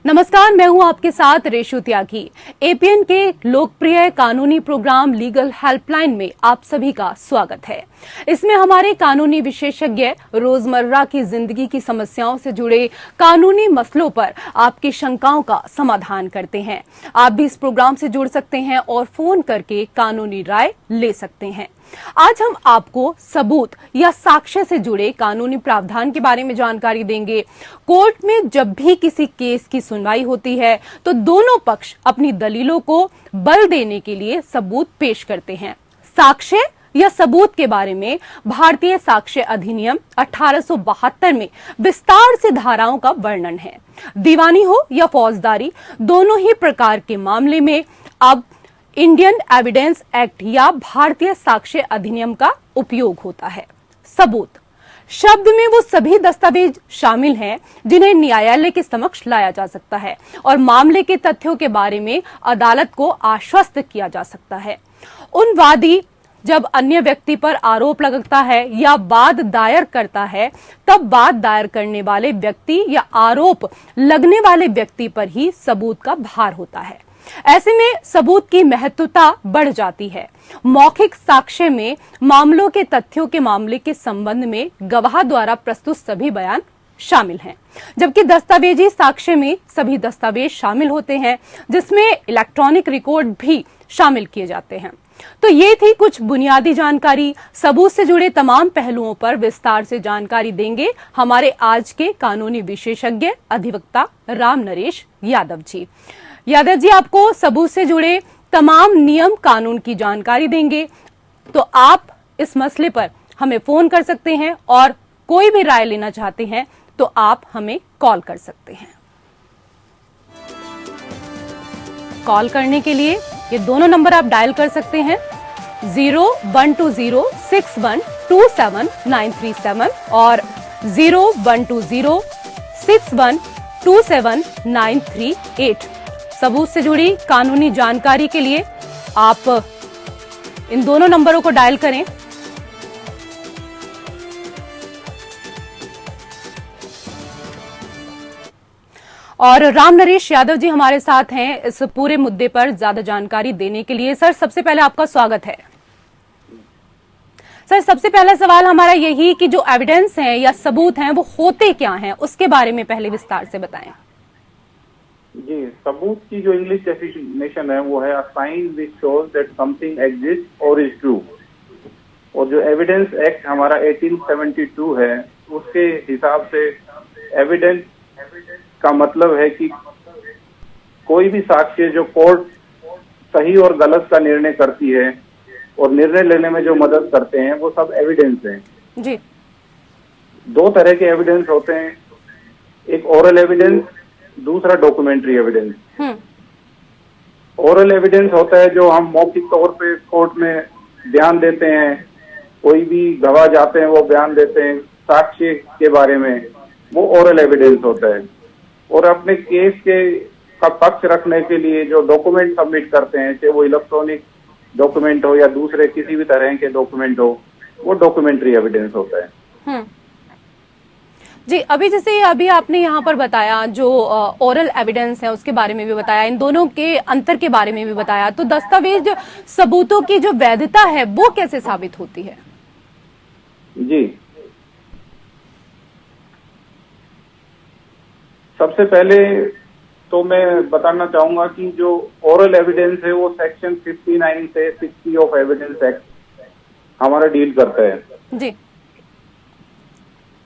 नमस्कार, मैं हूं आपके साथ रेशु त्यागी। एपीएन के लोकप्रिय कानूनी प्रोग्राम लीगल हेल्पलाइन में आप सभी का स्वागत है। इसमें हमारे कानूनी विशेषज्ञ रोजमर्रा की जिंदगी की समस्याओं से जुड़े कानूनी मसलों पर आपकी शंकाओं का समाधान करते हैं। आप भी इस प्रोग्राम से जुड़ सकते हैं और फोन करके कानूनी राय ले सकते हैं। आज हम आपको सबूत या साक्ष्य से जुड़े कानूनी प्रावधान के बारे में जानकारी देंगे। कोर्ट में जब भी किसी केस की सुनवाई होती है तो दोनों पक्ष अपनी दलीलों को बल देने के लिए सबूत पेश करते हैं। साक्ष्य या सबूत के बारे में भारतीय साक्ष्य अधिनियम 1872 में विस्तार से धाराओं का वर्णन है। दीवानी हो या फौजदारी, दोनों ही प्रकार के मामले में अब इंडियन एविडेंस एक्ट या भारतीय साक्ष्य अधिनियम का उपयोग होता है। सबूत शब्द में वो सभी दस्तावेज शामिल हैं जिन्हें न्यायालय के समक्ष लाया जा सकता है और मामले के तथ्यों के बारे में अदालत को आश्वस्त किया जा सकता है। उन वादी जब अन्य व्यक्ति पर आरोप लगाता है या वाद दायर करता है, तब वाद दायर करने वाले व्यक्ति या आरोप लगने वाले व्यक्ति पर ही सबूत का भार होता है। ऐसे में सबूत की महत्वता बढ़ जाती है। मौखिक साक्ष्य में मामलों के तथ्यों के मामले के संबंध में गवाह द्वारा प्रस्तुत सभी बयान शामिल हैं, जबकि दस्तावेजी साक्ष्य में सभी दस्तावेज शामिल होते हैं, जिसमें इलेक्ट्रॉनिक रिकॉर्ड भी शामिल किए जाते हैं। तो ये थी कुछ बुनियादी जानकारी। सबूत से जुड़े तमाम पहलुओं पर विस्तार से जानकारी देंगे हमारे आज के कानूनी विशेषज्ञ अधिवक्ता राम नरेश यादव जी। यादव जी आपको सबूत से जुड़े तमाम नियम कानून की जानकारी देंगे, तो आप इस मसले पर हमें फोन कर सकते हैं और कोई भी राय लेना चाहते हैं तो आप हमें कॉल कर सकते हैं। कॉल करने के लिए ये दोनों नंबर आप डायल कर सकते हैं, 012061279337 और 012061279338। सबूत से जुड़ी कानूनी जानकारी के लिए आप इन दोनों नंबरों को डायल करें। और राम नरेश यादव जी हमारे साथ हैं इस पूरे मुद्दे पर ज्यादा जानकारी देने के लिए। सर, सबसे पहले आपका स्वागत है। सर, सबसे पहला सवाल हमारा यही कि जो एविडेंस हैं या सबूत हैं वो होते क्या हैं, उसके बारे में पहले विस्तार से बताएं। जी, सबूत की जो इंग्लिश डेफिनेशन है वो है a sign which shows that something exist और इज ट्रू। और जो एविडेंस एक्ट हमारा 1872 है उसके हिसाब से एविडेंस का मतलब है कि कोई भी साक्ष्य जो कोर्ट सही और गलत का निर्णय करती है और निर्णय लेने में जो मदद करते हैं वो सब एविडेंस हैं। जी। दो तरह के एविडेंस होते हैं, एक ओरल एविडेंस, दूसरा डॉक्यूमेंट्री एविडेंस। ओरल एविडेंस होता है जो हम मौखिक तौर पे कोर्ट में बयान देते हैं, कोई भी गवाह जाते हैं वो बयान देते हैं साक्ष्य के बारे में, वो ओरल एविडेंस होता है। और अपने केस के का पक्ष रखने के लिए जो डॉक्यूमेंट सबमिट करते हैं, चाहे वो इलेक्ट्रॉनिक डॉक्यूमेंट हो या दूसरे किसी भी तरह के डॉक्यूमेंट हो, वो डॉक्यूमेंट्री एविडेंस होता है। जी, अभी आपने यहाँ पर बताया जो ओरल एविडेंस है उसके बारे में भी बताया, इन दोनों के अंतर के बारे में भी बताया, तो दस्तावेज सबूतों की जो वैधता है वो कैसे साबित होती है? जी, सबसे पहले तो मैं बताना चाहूंगा कि जो ओरल एविडेंस है वो सेक्शन 59 से 60 ऑफ एविडेंस एक्ट हमारा डील करता है। जी।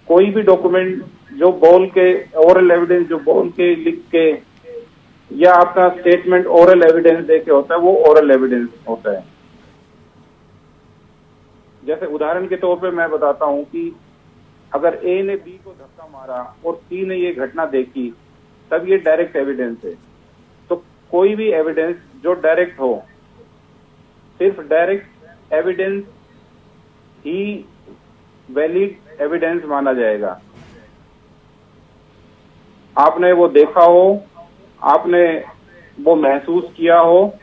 कोई भी डॉक्यूमेंट जो बोल के, ओरल एविडेंस जो बोल के, लिख के या अपना स्टेटमेंट ओरल एविडेंस दे के होता है, वो ओरल एविडेंस होता है। जैसे उदाहरण के तौर पे मैं बताता हूं कि अगर ए ने बी को धक्का मारा और सी ने ये घटना देखी, तब ये डायरेक्ट एविडेंस है। तो कोई भी एविडेंस जो डायरेक्ट हो, सिर्फ डायरेक्ट एविडेंस ही वैलिड एविडेंस माना जाएगा। आपने वो देखा हो, आपने वो महसूस किया हो,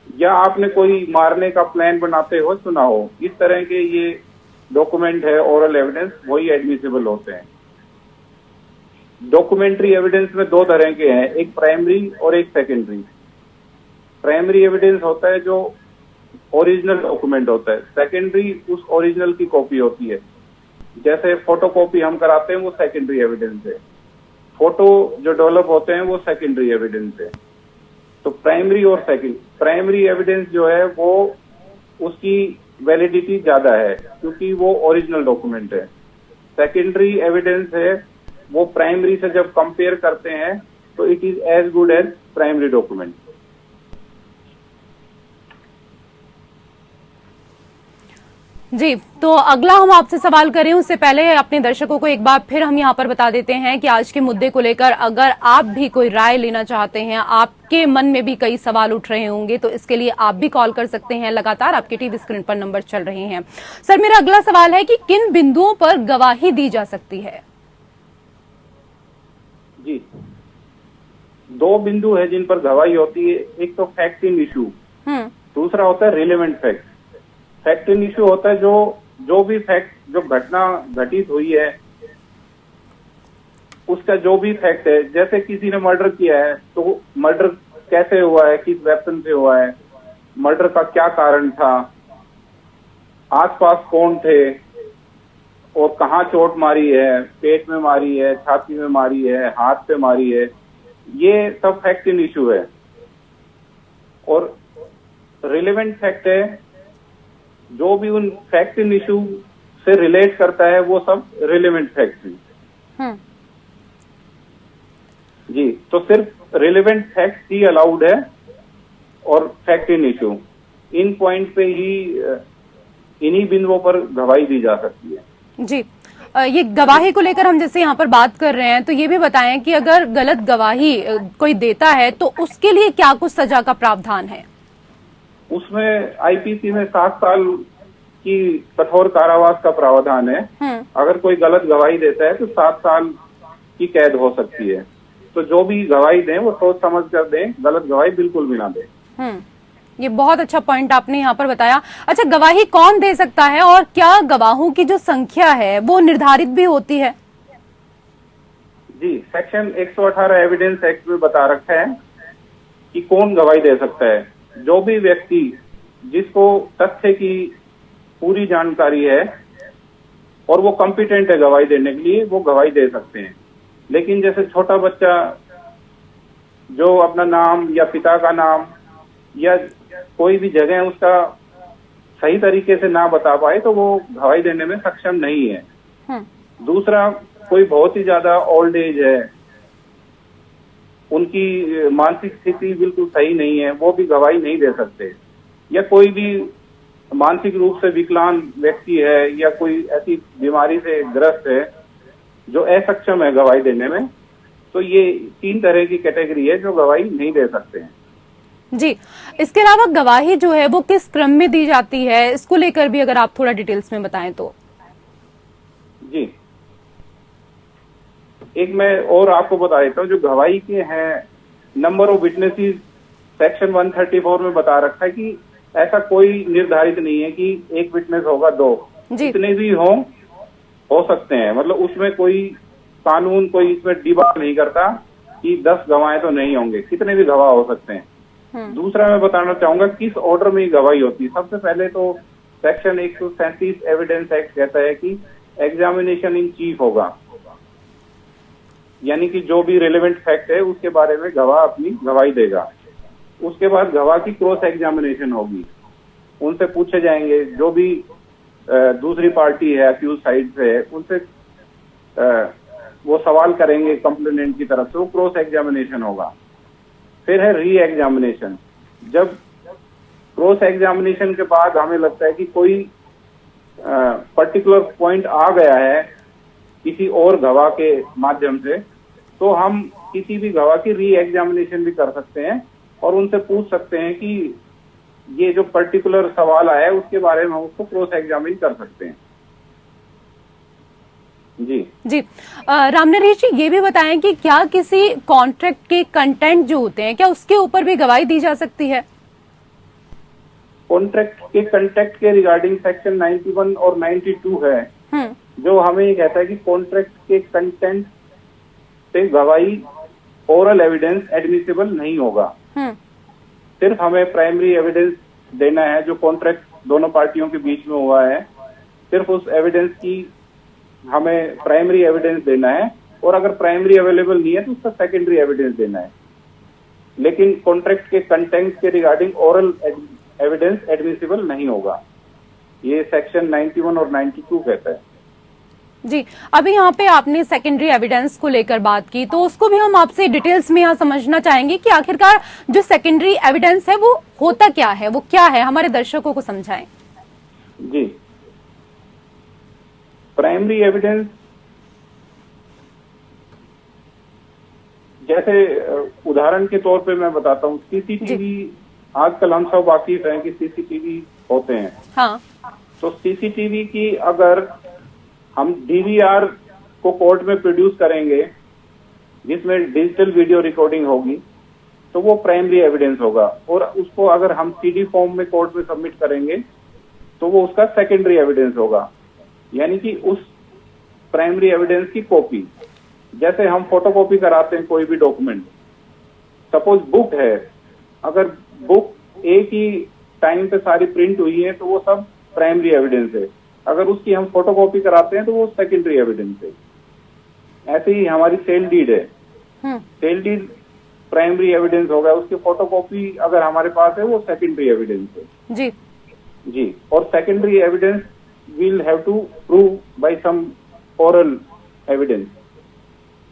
या आपने कोई मारने का प्लान बनाते हो सुना हो, इस तरह के ये डॉक्यूमेंट है ओरल एविडेंस, वही एडमिसिबल होते हैं। डॉक्यूमेंट्री एविडेंस में दो तरह के हैं, एक प्राइमरी और एक सेकेंडरी। प्राइमरी एविडेंस होता है जो ओरिजिनल डॉक्यूमेंट होता है, सेकेंडरी उस ओरिजिनल की कॉपी होती है। जैसे फोटोकॉपी हम कराते हैं वो सेकेंडरी एविडेंस है, फोटो जो डेवलप होते हैं वो सेकेंडरी एविडेंस है। तो प्राइमरी और सेकेंड, प्राइमरी एविडेंस जो है वो उसकी वैलिडिटी ज्यादा है क्योंकि वो ओरिजिनल डॉक्यूमेंट है। सेकेंडरी एविडेंस है वो प्राइमरी से जब कंपेयर करते हैं तो it is as good as primary document. जी, तो अगला हम आपसे सवाल करें उससे पहले अपने दर्शकों को एक बार फिर हम यहाँ पर बता देते हैं कि आज के मुद्दे को लेकर अगर आप भी कोई राय लेना चाहते हैं, आपके मन में भी कई सवाल उठ रहे होंगे, तो इसके लिए आप भी कॉल कर सकते हैं। लगातार आपके टीवी स्क्रीन पर नंबर चल रहे हैं। सर, मेरा अगला सवाल है कि किन बिंदुओं पर गवाही दी जा सकती है? जी, दो बिंदु है जिन पर गवाही होती है, एक तो फैक्ट इन इशू, दूसरा होता है relevant fact. Fact in issue होता है जो भी फैक्ट, जो घटना घटित हुई है उसका जो भी फैक्ट है। जैसे किसी ने मर्डर किया है तो मर्डर कैसे हुआ है, किस वेपन से हुआ है, मर्डर का क्या कारण था, आसपास कौन थे और कहाँ चोट मारी है, पेट में मारी है, छाती में मारी है, हाथ पे मारी है, ये सब फैक्ट इन इशू है। और रिलेवेंट फैक्ट है जो भी उन फैक्ट इन इशू से रिलेट करता है वो सब रिलेवेंट फैक्ट है। जी, तो सिर्फ रिलेवेंट फैक्ट ही अलाउड है और fact in issue, in point पे ही इन्हीं बिंदुओं पर गवाही दी जा सकती है। जी, ये गवाही को लेकर हम जैसे यहाँ पर बात कर रहे हैं, तो ये भी बताएं कि अगर गलत गवाही कोई देता है तो उसके लिए क्या कुछ सजा का प्रावधान है? उसमें आईपीसी में 7 साल की कठोर कारावास का प्रावधान है। अगर कोई गलत गवाही देता है तो 7 साल की कैद हो सकती है। तो जो भी गवाही दें वो सोच समझ कर दें, गलत गवाही बिल्कुल भी ना दें। ये बहुत अच्छा पॉइंट आपने यहाँ पर बताया। अच्छा, गवाही कौन दे सकता है और क्या गवाहों की जो संख्या है वो निर्धारित भी होती है? जी, सेक्शन 118 एविडेंस एक्ट में बता रखा है कि कौन गवाही दे सकता है। जो भी व्यक्ति जिसको तथ्य की पूरी जानकारी है और वो कॉम्पिटेंट है गवाही देने के लिए, वो गवाही दे सकते हैं। लेकिन जैसे छोटा बच्चा जो अपना नाम या पिता का नाम या कोई भी जगह उसका सही तरीके से ना बता पाए तो वो गवाही देने में सक्षम नहीं है। दूसरा, कोई बहुत ही ज्यादा ओल्ड एज है, उनकी मानसिक स्थिति बिल्कुल सही नहीं है, वो भी गवाही नहीं दे सकते। या कोई भी मानसिक रूप से विकलांग व्यक्ति है या कोई ऐसी बीमारी से ग्रस्त है जो असक्षम है गवाही देने में, तो ये 3 तरह की कैटेगरी है जो गवाही नहीं दे सकते हैं। जी, इसके अलावा गवाही जो है वो किस क्रम में दी जाती है, इसको लेकर भी अगर आप थोड़ा डिटेल्स में बताएं तो। जी, एक मैं और आपको बता देता हूँ, जो गवाही के हैं नंबर ऑफ विटनेसेस सेक्शन 134 में बता रखा है कि ऐसा कोई निर्धारित नहीं है कि एक विटनेस होगा 2, जितने भी हो सकते हैं। मतलब उसमें कोई कानून कोई इसमें डिबार नहीं करता कि 10 गवाहें तो नहीं होंगे, कितने भी गवाह हो सकते हैं। दूसरा मैं बताना चाहूंगा किस ऑर्डर में गवाही होती है। सबसे पहले तो सेक्शन 137 एविडेंस एक्ट कहता है कि एग्जामिनेशन इन चीफ होगा, यानी कि जो भी रिलेवेंट फैक्ट है उसके बारे में गवाह अपनी गवाही देगा। उसके बाद गवाह की क्रॉस एग्जामिनेशन होगी, उनसे पूछे जाएंगे जो भी दूसरी पार्टी है अक्यूज साइड से है, उनसे वो सवाल करेंगे कंप्लेनेंट की तरफ से, वो क्रॉस एग्जामिनेशन होगा। फिर है री एग्जामिनेशन। जब क्रॉस एग्जामिनेशन के बाद हमें लगता है कि कोई पर्टिकुलर पॉइंट आ गया है किसी और गवाह के माध्यम से, तो हम किसी भी गवाह की री एग्जामिनेशन भी कर सकते हैं और उनसे पूछ सकते हैं कि ये जो पर्टिकुलर सवाल आया है उसके बारे में हम उसको क्रॉस एग्जामिन कर सकते हैं। जी रामनरेश जी, ये भी बताएं कि क्या किसी कॉन्ट्रैक्ट के कंटेंट जो होते हैं क्या उसके ऊपर भी गवाही दी जा सकती है? कॉन्ट्रैक्ट के कंटेंट के रिगार्डिंग सेक्शन 91 और 92 है जो हमें ये कहता है कि कॉन्ट्रैक्ट के कंटेंट पे गवाही ओरल एविडेंस एडमिसिबल नहीं होगा। सिर्फ हमें प्राइमरी एविडेंस देना है जो कॉन्ट्रैक्ट दोनों पार्टियों के बीच में हुआ है, सिर्फ उस एविडेंस की हमें प्राइमरी एविडेंस देना है, और अगर प्राइमरी अवेलेबल नहीं है तो उसका सेकेंडरी एविडेंस देना है। लेकिन कॉन्ट्रैक्ट के कंटेंट के रिगार्डिंग ओरल एविडेंस एडमिसिबल नहीं होगा, ये सेक्शन 91 और 92 कहता है। जी, अभी यहाँ पे आपने सेकेंडरी एविडेंस को लेकर बात की, तो उसको भी हम आपसे डिटेल्स में यहाँ समझना चाहेंगे कि आखिरकार जो सेकेंडरी एविडेंस है वो होता क्या है, वो क्या है, हमारे दर्शकों को समझाएं। जी, प्राइमरी एविडेंस जैसे उदाहरण के तौर पे मैं बताता हूँ, सीसीटीवी, आजकल हम सब वाकिफ हैं कि सीसीटीवी होते हैं। हाँ। तो सीसीटीवी की अगर हम डीवीआर को कोर्ट में प्रोड्यूस करेंगे जिसमें डिजिटल वीडियो रिकॉर्डिंग होगी तो वो प्राइमरी एविडेंस होगा, और उसको अगर हम सीडी फॉर्म में कोर्ट में सबमिट करेंगे तो वो उसका सेकेंडरी एविडेंस होगा, यानी कि उस प्राइमरी एविडेंस की कॉपी। जैसे हम फोटोकॉपी कराते हैं कोई भी डॉक्यूमेंट, सपोज बुक है, अगर बुक एक ही टाइम पे सारी प्रिंट हुई है तो वो सब प्राइमरी एविडेंस है, अगर उसकी हम फोटोकॉपी कराते हैं तो वो सेकेंडरी एविडेंस है। ऐसे ही हमारी सेल डीड है, सेल डीड प्राइमरी एविडेंस होगा, उसकी फोटोकॉपी अगर हमारे पास है वो सेकेंडरी एविडेंस है। जी, और secondary evidence will have to prove by some oral evidence.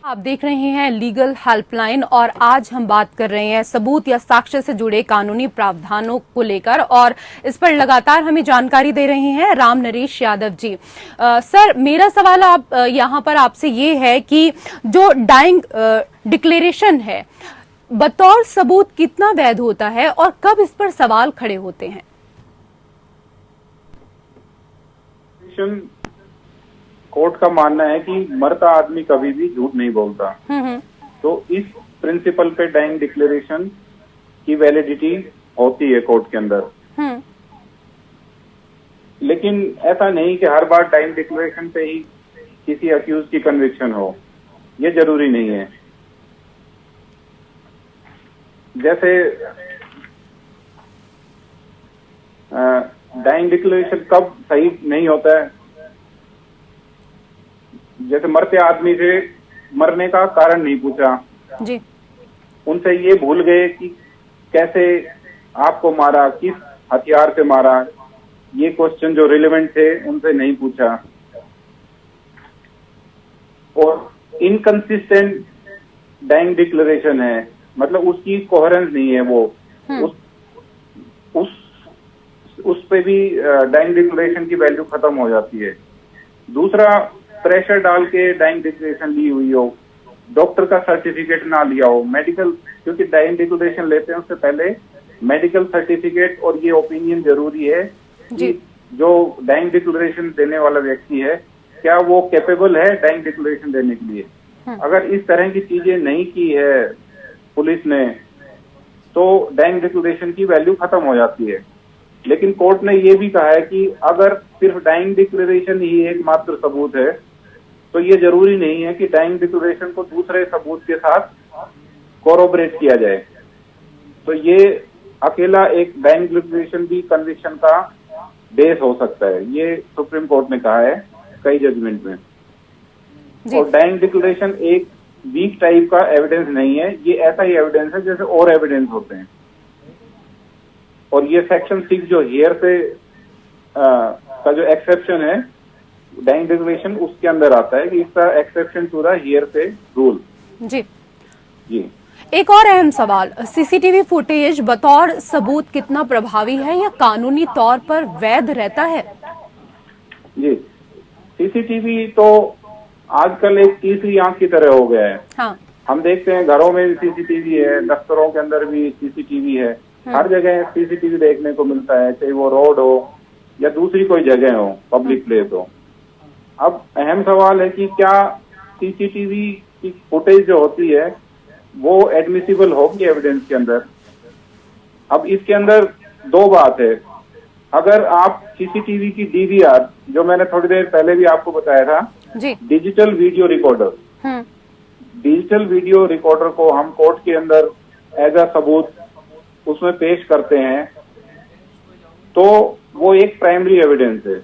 आप देख रहे हैं लीगल हेल्पलाइन, और आज हम बात कर रहे हैं सबूत या साक्ष्य से जुड़े कानूनी प्रावधानों को लेकर, और इस पर लगातार हमें जानकारी दे रहे हैं राम नरेश यादव जी। सर, मेरा सवाल आप यहाँ पर आपसे ये है कि जो डाइंग डिक्लेरेशन है बतौर सबूत कितना वैध होता है और कब इस पर सवाल खड़े होते हैं? कोर्ट का मानना है कि मरता आदमी कभी भी झूठ नहीं बोलता, तो इस प्रिंसिपल पे डाइंग डिक्लेरेशन की वैलिडिटी होती है कोर्ट के अंदर। लेकिन ऐसा नहीं कि हर बार डाइंग डिक्लेरेशन पे ही किसी अक्यूज की कन्विक्शन हो, ये जरूरी नहीं है। जैसे डाइंग डिक्लेरेशन कब सही नहीं होता है, जैसे मरते आदमी से मरने का कारण नहीं पूछा जी, उनसे ये भूल गए कि कैसे आपको मारा, किस हथियार से मारा, ये क्वेश्चन जो रिलेवेंट थे उनसे नहीं पूछा, और इनकंसिस्टेंट डाइंग डिक्लेरेशन है, मतलब उसकी कोहेरेंस नहीं है, वो उस पे भी डाइंग डिक्लेरेशन की वैल्यू खत्म हो जाती है। दूसरा, प्रेशर डाल के डाइंग डिक्लेरेशन ली हुई हो, डॉक्टर का सर्टिफिकेट ना लिया हो, मेडिकल, क्योंकि डाइंग डिक्लेरेशन लेते हैं उससे पहले मेडिकल सर्टिफिकेट और ये ओपिनियन जरूरी है कि जो डाइंग डिक्लेरेशन देने वाला व्यक्ति है क्या वो कैपेबल है डाइंग डिक्लेरेशन देने के लिए। अगर इस तरह की चीजें नहीं की है पुलिस ने तो डाइंग डिक्लेरेशन की वैल्यू खत्म हो जाती है। लेकिन कोर्ट ने ये भी कहा है कि अगर सिर्फ डाइंग डिक्लेरेशन ही एकमात्र सबूत है तो ये जरूरी नहीं है कि डाइंग डिक्लेरेशन को दूसरे सबूत के साथ कोरोबरेट किया जाए। तो ये अकेला एक डाइंग डिक्लेरेशन भी कन्विक्शन का बेस हो सकता है, ये सुप्रीम कोर्ट ने कहा है कई जजमेंट में। और डाइंग डिक्लेरेशन एक वीक टाइप का एविडेंस नहीं है, ये ऐसा ही एविडेंस है जैसे और एविडेंस होते हैं। और ये सेक्शन 6 जो हियर से का जो एक्सेप्शन है डाइंग डिक्लेरेशन, उसके अंदर आता है कि इसका एक्सेप्शन टू द हियर से रूल। जी, एक और अहम सवाल, सीसीटीवी फुटेज बतौर सबूत कितना प्रभावी है या कानूनी तौर पर वैध रहता है? जी, सीसीटीवी तो आजकल एक तीसरी आंख की तरह हो गया है। हाँ। हम देखते हैं घरों में भी सीसीटीवी है, दफ्तरों के अंदर भी सीसीटीवी है, हर जगह सीसीटीवी देखने को मिलता है, चाहे वो रोड हो या दूसरी कोई जगह हो, पब्लिक प्लेस हो। अब अहम सवाल है कि क्या सीसीटीवी की फुटेज जो होती है वो एडमिसिबल होगी एविडेंस के अंदर। अब इसके अंदर दो बात है, अगर आप सीसीटीवी की डीवीआर, जो मैंने थोड़ी देर पहले भी आपको बताया था, digital video recorder, digital video recorder को हम कोर्ट के अंदर एज अ सबूत उसमें पेश करते हैं तो वो एक प्राइमरी एविडेंस है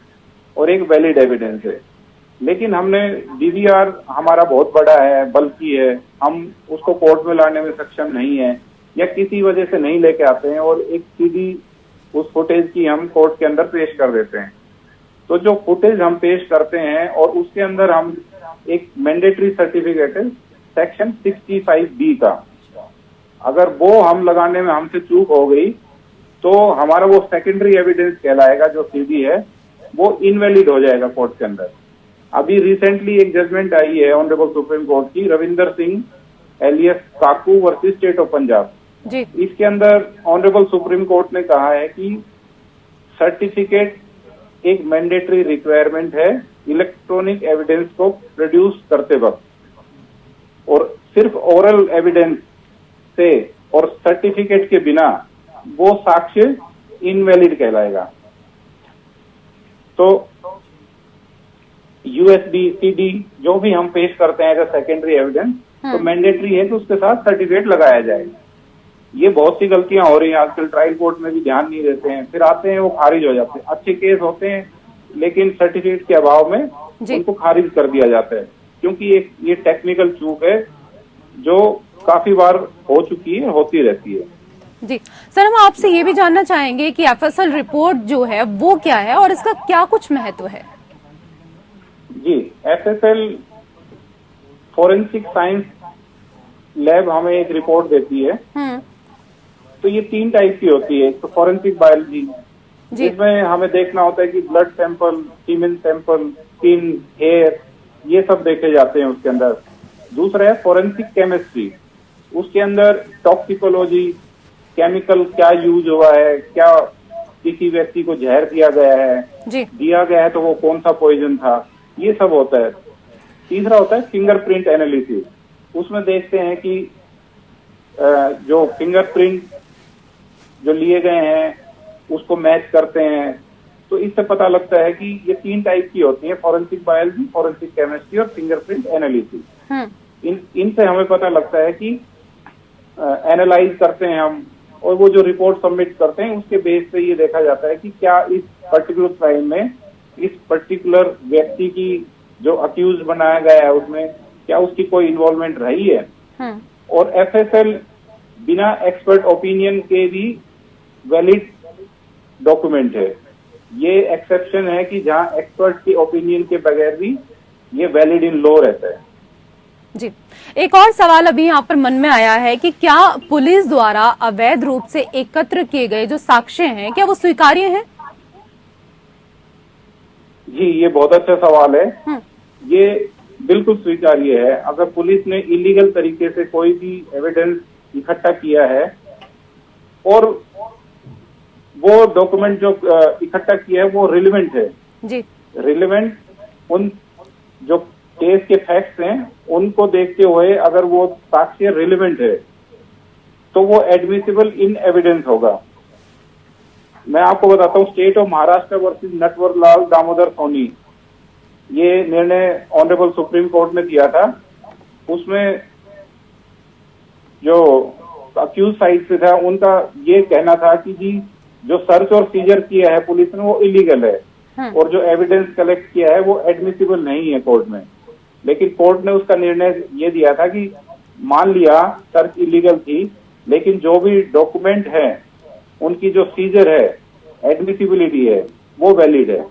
और एक वैलिड एविडेंस है। लेकिन हमने डीवीआर हमारा बहुत बड़ा है, बल्कि है, हम उसको कोर्ट में लाने में सक्षम नहीं है या किसी वजह से नहीं लेके आते हैं और एक सीधी उस फुटेज की हम कोर्ट के अंदर पेश कर देते हैं। तो जो फुटेज हम पेश करते हैं और उसके अंदर हम एक मैंडेटरी सर्टिफिकेट है सेक्शन 65B का, अगर वो हम लगाने में हमसे चूक हो गई तो हमारा वो सेकेंडरी एविडेंस कहलाएगा, जो सीधी है वो इनवैलिड हो जाएगा कोर्ट के अंदर। अभी रिसेंटली एक जजमेंट आई है ऑनरेबल सुप्रीम कोर्ट की, Ravinder Singh alias Kaku versus state of Punjab जी। इसके अंदर ऑनरेबल सुप्रीम कोर्ट ने कहा है कि सर्टिफिकेट एक मैंडेटरी रिक्वायरमेंट है इलेक्ट्रॉनिक एविडेंस को प्रोड्यूस करते वक्त, और सिर्फ ओरल एविडेंस से और सर्टिफिकेट के बिना वो साक्ष्य इनवैलिड कहलाएगा। तो यूएसबी सीडी जो भी हम पेश करते हैं एज सेकेंडरी एविडेंस, तो मैंडेटरी है कि उसके साथ सर्टिफिकेट लगाया जाए। ये बहुत सी गलतियां हो रही हैं आजकल, ट्रायल कोर्ट में भी ध्यान नहीं देते हैं, फिर आते हैं वो खारिज हो जाते हैं। अच्छे केस होते हैं लेकिन सर्टिफिकेट के अभाव में उनको खारिज कर दिया जाता है, क्योंकि ये टेक्निकल चूक है जो काफी बार हो चुकी है, होती रहती है। जी सर, हम आपसे ये भी जानना चाहेंगे कि एफएसएल रिपोर्ट जो है वो क्या है और इसका क्या कुछ महत्व है? जी, एफएसएल फॉरेंसिक साइंस लैब हमें एक रिपोर्ट देती है। तो ये 3 टाइप की होती है। तो फॉरेंसिक बायोलॉजी, जिसमें हमें देखना होता है कि ब्लड सैंपल, सीमेन सैंपल, स्किन, हेयर, ये सब देखे जाते हैं उसके अंदर। दूसरा है फॉरेंसिक केमिस्ट्री, उसके अंदर टॉक्सिकोलॉजी, केमिकल क्या यूज हुआ है, क्या किसी व्यक्ति को जहर दिया गया है, दिया गया है तो वो कौन सा पॉइजन था, ये सब होता है। तीसरा होता है फिंगरप्रिंट एनालिसिस, उसमें देखते हैं कि जो फिंगरप्रिंट जो लिए गए हैं उसको मैच करते हैं। तो इससे पता लगता है कि ये 3 टाइप की होती है, फॉरेंसिक बायोलॉजी, फॉरेंसिक केमिस्ट्री और फिंगरप्रिंट एनालिसिस। इनसे हमें पता लगता है कि एनालाइज करते हैं हम, और वो जो रिपोर्ट सबमिट करते हैं उसके बेस पे ये देखा जाता है कि क्या इस पर्टिकुलर क्राइम में इस पर्टिकुलर व्यक्ति की जो अक्यूज बनाया गया है उसमें क्या उसकी कोई इन्वॉल्वमेंट रही है। और एफएसएल बिना एक्सपर्ट ओपिनियन के भी वैलिड डॉक्यूमेंट है। ये एक्सेप्शन है कि जहां एक्सपर्ट की ओपिनियन के बगैर भी ये वैलिड इन लॉ रहता है। जी, एक और सवाल अभी यहाँ पर मन में आया है कि क्या पुलिस द्वारा अवैध रूप से एकत्र किए गए जो साक्ष्य हैं क्या वो स्वीकार्य हैं? जी, ये बहुत अच्छा सवाल है। ये बिल्कुल स्वीकार्य है। अगर पुलिस ने इलीगल तरीके से कोई भी एविडेंस इकट्ठा किया है और वो डॉक्यूमेंट जो इकट्ठा किया है वो रिलेवेंट है जी, रिलेवेंट उन जो केस के फैक्ट्स हैं उनको देखते हुए अगर वो साक्ष्य रिलेवेंट है तो वो एडमिसिबल इन एविडेंस होगा। मैं आपको बताता हूँ, state of Maharashtra versus Natwarlal Damodar Soni, ये निर्णय ऑनरेबल सुप्रीम कोर्ट ने दिया था। उसमें जो अक्यूज साइड से था उनका ये कहना था कि जी जो सर्च और सीजर किया है पुलिस ने वो इलीगल है और जो एविडेंस कलेक्ट किया है वो एडमिसिबल नहीं है कोर्ट में। लेकिन कोर्ट ने उसका निर्णय ये दिया था कि मान लिया सर्च इलीगल थी, लेकिन जो भी डॉक्यूमेंट है उनकी जो सीजर है, एडमिसिबिलिटी है, वो वैलिड है।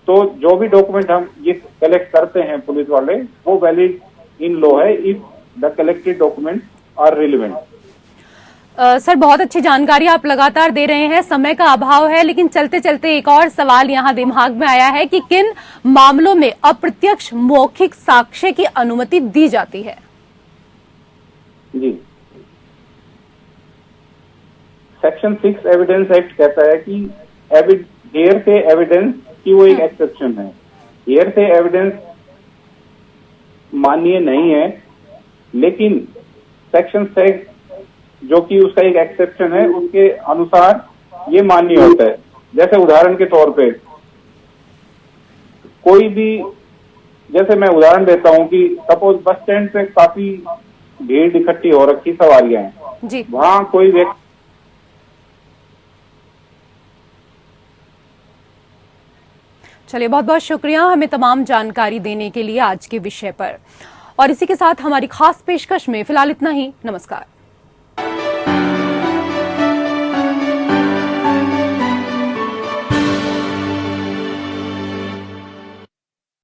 तो जो भी डॉक्यूमेंट हम ये कलेक्ट करते हैं पुलिस वाले वो वैलिड इन लॉ है if the collected document are relevant. Sir, बहुत अच्छी जानकारी आप लगातार दे रहे हैं, समय का अभाव है, लेकिन चलते चलते एक और सवाल यहाँ दिमाग में आया है कि किन मामलों में अप्रत्यक्ष मौखिक साक्ष्य की अनुमति दी जाती है? जी, सेक्शन 6 एविडेंस एक्ट कहता है कि हेयर से एविडेंस की वो एक एक्सेप्शन है। हेयर से एविडेंस मान्य नहीं है, लेकिन सेक्शन 6 जो कि उसका एक एक्सेप्शन है उसके अनुसार ये मान्य होता है। जैसे उदाहरण के तौर पे कोई भी जैसे मैं उदाहरण देता हूँ कि सपोज बस स्टैंड पे काफी भीड़ इकट्ठी हो रखी सवारियां हैं, जी। वहाँ कोई व्यक्ति चलिए, बहुत बहुत शुक्रिया हमें तमाम जानकारी देने के लिए आज के विषय पर। और इसी के साथ हमारी खास पेशकश में फिलहाल इतना ही। नमस्कार।